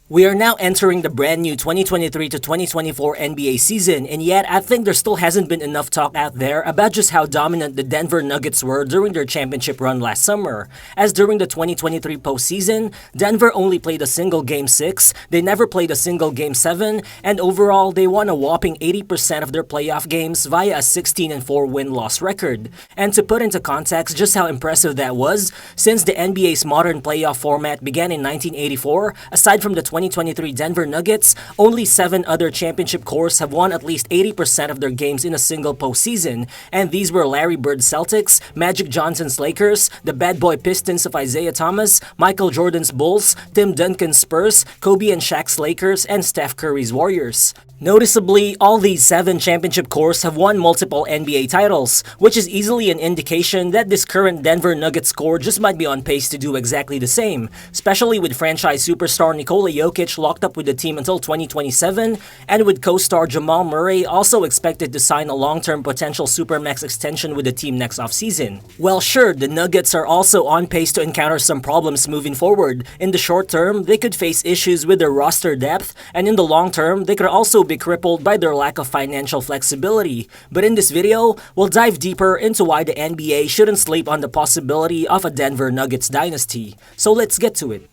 We are now entering the brand new 2023 to 2024 NBA season, and yet I think there still hasn't been enough talk out there about just how dominant the Denver Nuggets were during their championship run last summer. As during the 2023 postseason, Denver only played a single Game 6, they never played a single Game 7, and overall they won a whopping 80% of their playoff games via a 16-4 win-loss record. And to put into context just how impressive that was, since the NBA's modern playoff format began in 1984, aside from the 2023 Denver Nuggets, only 7 other championship cores have won at least 80% of their games in a single postseason, and these were Larry Bird's Celtics, Magic Johnson's Lakers, the Bad Boy Pistons of Isaiah Thomas, Michael Jordan's Bulls, Tim Duncan's Spurs, Kobe and Shaq's Lakers, and Steph Curry's Warriors. Noticeably, all these 7 championship cores have won multiple NBA titles, which is easily an indication that this current Denver Nuggets core just might be on pace to do exactly the same, especially with franchise superstar Nikola Jokic locked up with the team until 2027, and with co-star Jamal Murray also expected to sign a long-term potential Supermax extension with the team next offseason. Well, sure, the Nuggets are also on pace to encounter some problems moving forward. In the short term, they could face issues with their roster depth, and in the long term, they could also be crippled by their lack of financial flexibility. But in this video, we'll dive deeper into why the NBA shouldn't sleep on the possibility of a Denver Nuggets dynasty. So let's get to it.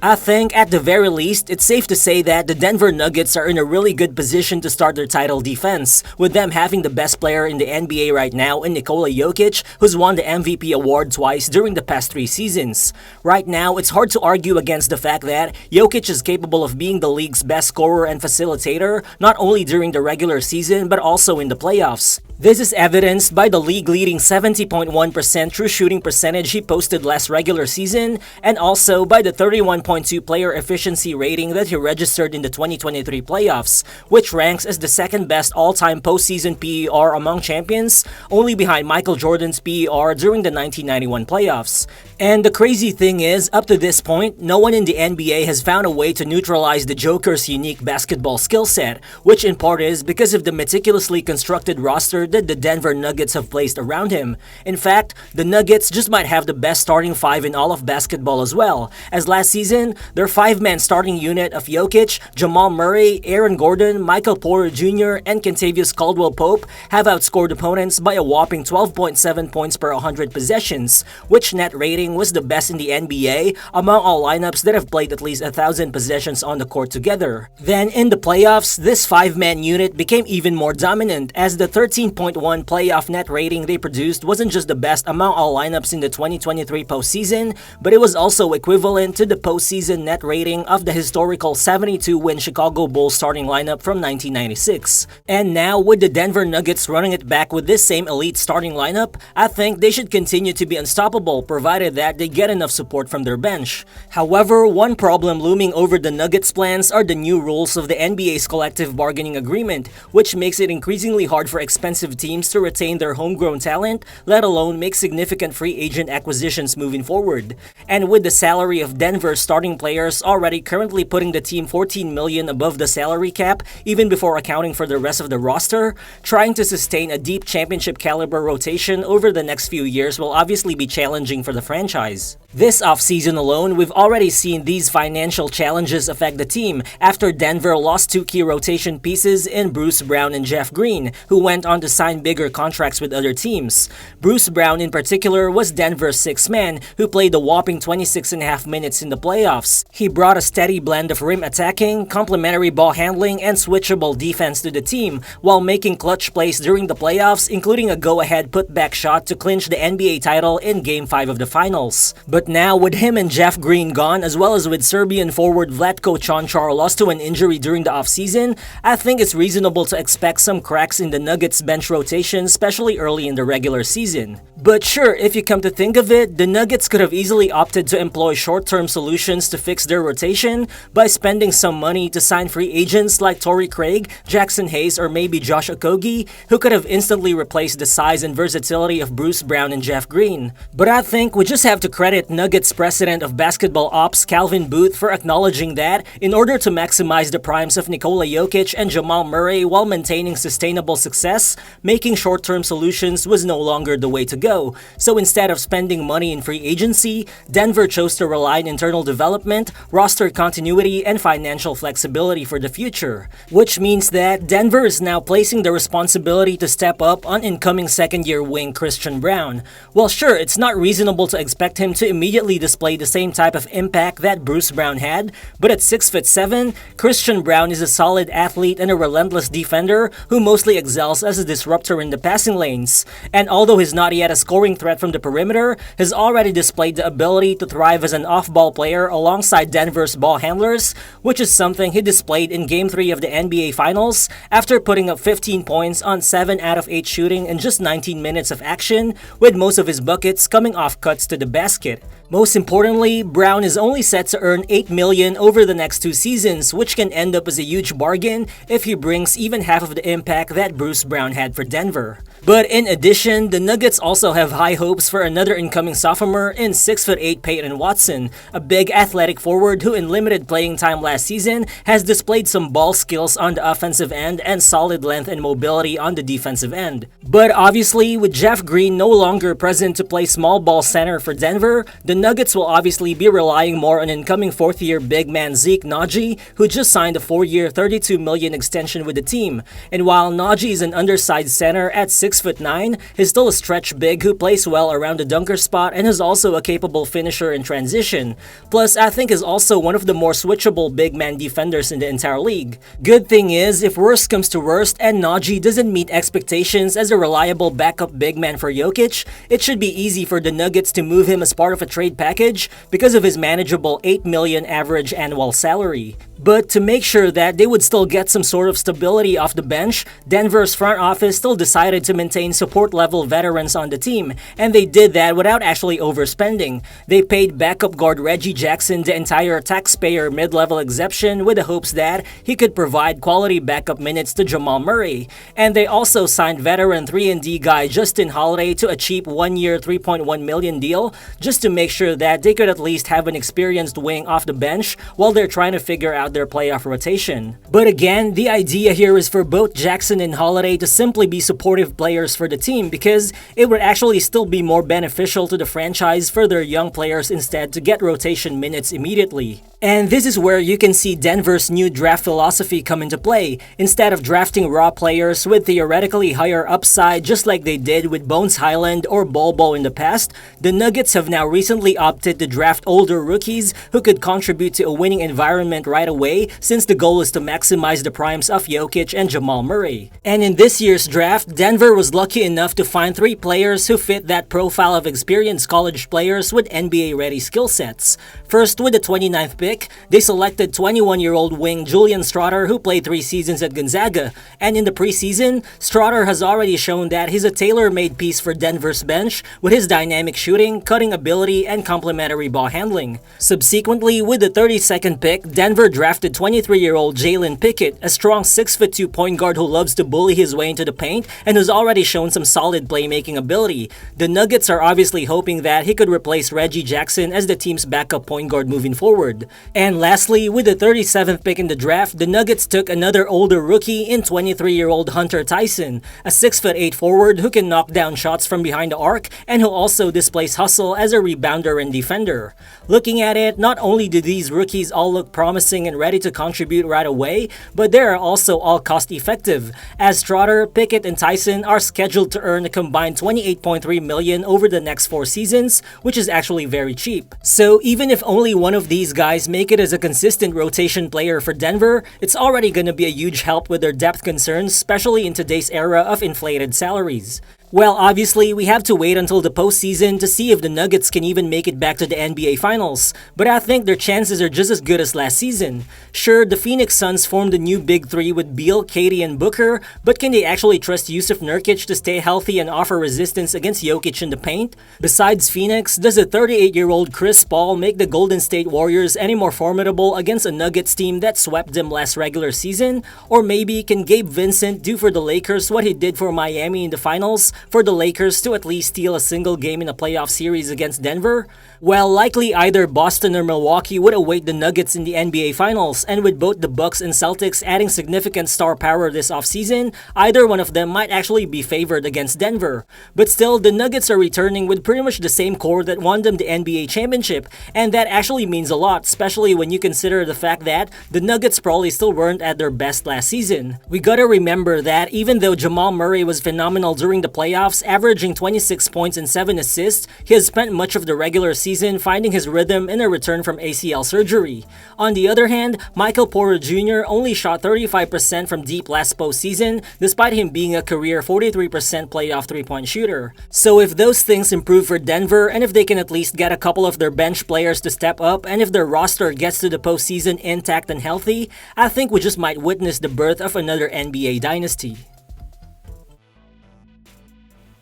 I think, at the very least, it's safe to say that the Denver Nuggets are in a really good position to start their title defense, with them having the best player in the NBA right now in Nikola Jokic, who's won the MVP award twice during the past 3 seasons. Right now, it's hard to argue against the fact that Jokic is capable of being the league's best scorer and facilitator, not only during the regular season but also in the playoffs. This is evidenced by the league-leading 70.1% true shooting percentage he posted last regular season, and also by the 31.2 player efficiency rating that he registered in the 2023 playoffs, which ranks as the second best all-time postseason PER among champions, only behind Michael Jordan's PER during the 1991 playoffs. And the crazy thing is, up to this point, no one in the NBA has found a way to neutralize the Joker's unique basketball skill set, which in part is because of the meticulously constructed roster that the Denver Nuggets have placed around him. In fact, the Nuggets just might have the best starting 5 in all of basketball as well, as last season, their 5-man starting unit of Jokic, Jamal Murray, Aaron Gordon, Michael Porter Jr., and Kentavious Caldwell-Pope have outscored opponents by a whopping 12.7 points per 100 possessions, which net rating was the best in the NBA among all lineups that have played at least 1,000 possessions on the court together. Then in the playoffs, this 5-man unit became even more dominant, as the 13.1 playoff net rating they produced wasn't just the best among all lineups in the 2023 postseason, but it was also equivalent to the postseason net rating of the historical 72-win Chicago Bulls starting lineup from 1996. And now, with the Denver Nuggets running it back with this same elite starting lineup, I think they should continue to be unstoppable provided that they get enough support from their bench. However, one problem looming over the Nuggets' plans are the new rules of the NBA's collective bargaining agreement, which makes it increasingly hard for expensive teams to retain their homegrown talent, let alone make significant free agent acquisitions moving forward. And with the salary of Denver's starting players already currently putting the team $14 million above the salary cap, even before accounting for the rest of the roster, trying to sustain a deep championship caliber rotation over the next few years will obviously be challenging for the franchise. This offseason alone, we've already seen these financial challenges affect the team after Denver lost 2 key rotation pieces in Bruce Brown and Jeff Green, who went on to sign bigger contracts with other teams. Bruce Brown in particular was Denver's 6th man, who played a whopping 26.5 minutes in the playoffs. He brought a steady blend of rim attacking, complementary ball handling, and switchable defense to the team, while making clutch plays during the playoffs, including a go-ahead putback shot to clinch the NBA title in Game 5 of the finals. But now, with him and Jeff Green gone, as well as with Serbian forward Vlatko Čančar lost to an injury during the offseason, I think it's reasonable to expect some cracks in the Nuggets bench rotation, especially early in the regular season. But sure, if you come to think of it, the Nuggets could have easily opted to employ short-term solutions to fix their rotation by spending some money to sign free agents like Torrey Craig, Jackson Hayes, or maybe Josh Okogie, who could have instantly replaced the size and versatility of Bruce Brown and Jeff Green. But I think we just have to credit Nuggets president of basketball ops Calvin Booth for acknowledging that in order to maximize the primes of Nikola Jokic and Jamal Murray while maintaining sustainable success, making short-term solutions was no longer the way to go. So instead of spending money in free agency, Denver chose to rely on internal development, roster continuity, and financial flexibility for the future. Which means that Denver is now placing the responsibility to step up on incoming second-year wing Christian Braun. Well, sure, it's not reasonable to expect him to immediately display the same type of impact that Bruce Brown had, but at 6'7", Christian Braun is a solid athlete and a relentless defender who mostly excels as a disruptor in the passing lanes. And although he's not yet a scoring threat from the perimeter, has already displayed the ability to thrive as an off-ball player alongside Denver's ball handlers, which is something he displayed in Game 3 of the NBA Finals after putting up 15 points on 7 out of 8 shooting in just 19 minutes of action, with most of his buckets coming off cuts to the basket. Most importantly, Brown is only set to earn $8 million over the next 2 seasons, which can end up as a huge bargain if he brings even half of the impact that Bruce Brown had for Denver. But in addition, the Nuggets also have high hopes for another incoming sophomore in 6'8" Peyton Watson, a big athletic forward who in limited playing time last season has displayed some ball skills on the offensive end and solid length and mobility on the defensive end. But obviously, with Jeff Green no longer present to play small ball center for Denver, the Nuggets will obviously be relying more on incoming fourth-year big man Zeke Nnaji, who just signed a 4-year $32 million extension with the team. And while Nnaji is an undersized center at 6'9", he's still a stretch big who plays well around the dunker spot and is also a capable finisher in transition. Plus, I think is also one of the more switchable big man defenders in the entire league. Good thing is, if worst comes to worst and Nnaji doesn't meet expectations as a reliable backup big man for Jokic, it should be easy for the Nuggets to move him as part of a trade package because of his manageable $8 million average annual salary. But to make sure that they would still get some sort of stability off the bench, Denver's front office still decided to maintain support-level veterans on the team, and they did that without actually overspending. They paid backup guard Reggie Jackson the entire taxpayer mid-level exemption with the hopes that he could provide quality backup minutes to Jamal Murray. And they also signed veteran 3-and-D guy Justin Holiday to a cheap 1-year $3.1 million deal just to make sure that they could at least have an experienced wing off the bench while they're trying to figure out their playoff rotation. But again, the idea here is for both Jackson and Holiday to simply be supportive players for the team because it would actually still be more beneficial to the franchise for their young players instead to get rotation minutes immediately. And this is where you can see Denver's new draft philosophy come into play. Instead of drafting raw players with theoretically higher upside just like they did with Bones Highland or Bol Bol in the past, the Nuggets have now recently opted to draft older rookies who could contribute to a winning environment right away since the goal is to maximize the primes of Jokic and Jamal Murray. And in this year's draft, Denver was lucky enough to find 3 players who fit that profile of experienced college players with NBA-ready skill sets. First, with the 29th pick, they selected 21-year-old wing Julian Strawther, who played 3 seasons at Gonzaga. And in the preseason, Strawther has already shown that he's a tailor-made piece for Denver's bench with his dynamic shooting, cutting ability, and complementary ball handling. Subsequently, with the 32nd pick, Denver drafted 23-year-old Jalen Pickett, a strong 6'2" point guard who loves to bully his way into the paint and who's already shown some solid playmaking ability. The Nuggets are obviously hoping that he could replace Reggie Jackson as the team's backup point guard moving forward. And lastly, with the 37th pick in the draft, the Nuggets took another older rookie in 23-year-old Hunter Tyson, a 6'8" forward who can knock down shots from behind the arc and who also displays hustle as a rebounder and defender. Looking at it, not only do these rookies all look promising and ready to contribute right away, but they are also all cost-effective, as Strawther, Pickett, and Tyson are scheduled to earn a combined $28.3 million over the next 4 seasons, which is actually very cheap. So even if only one of these guys make it as a consistent rotation player for Denver, it's already going to be a huge help with their depth concerns, especially in today's era of inflated salaries. Well, obviously, we have to wait until the postseason to see if the Nuggets can even make it back to the NBA Finals, but I think their chances are just as good as last season. Sure, the Phoenix Suns formed a new Big Three with Beal, Katie, and Booker, but can they actually trust Jusuf Nurkic to stay healthy and offer resistance against Jokic in the paint? Besides Phoenix, does the 38-year-old Chris Paul make the Golden State Warriors any more formidable against a Nuggets team that swept them last regular season? Or maybe can Gabe Vincent do for the Lakers what he did for Miami in the finals, for the Lakers to at least steal a single game in a playoff series against Denver? Well, likely either Boston or Milwaukee would await the Nuggets in the NBA Finals, and with both the Bucks and Celtics adding significant star power this offseason, either one of them might actually be favored against Denver. But still, the Nuggets are returning with pretty much the same core that won them the NBA championship, and that actually means a lot, especially when you consider the fact that the Nuggets probably still weren't at their best last season. We gotta remember that even though Jamal Murray was phenomenal during the playoffs, averaging 26 points and 7 assists, he has spent much of the regular season finding his rhythm in a return from ACL surgery. On the other hand, Michael Porter Jr. only shot 35% from deep last postseason, despite him being a career 43% playoff three-point shooter. So if those things improve for Denver, and if they can at least get a couple of their bench players to step up, and if their roster gets to the postseason intact and healthy, I think we just might witness the birth of another NBA dynasty.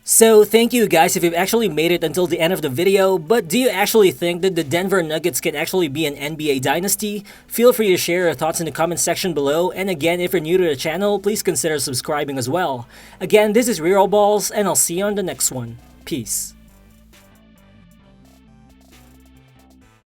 So thank you guys if you've actually made it until the end of the video, but do you actually think that the Denver Nuggets can actually be an NBA dynasty? Feel free to share your thoughts in the comment section below, and again, if you're new to the channel, please consider subscribing as well. Again, this is Real Balls, and I'll see you on the next one. Peace.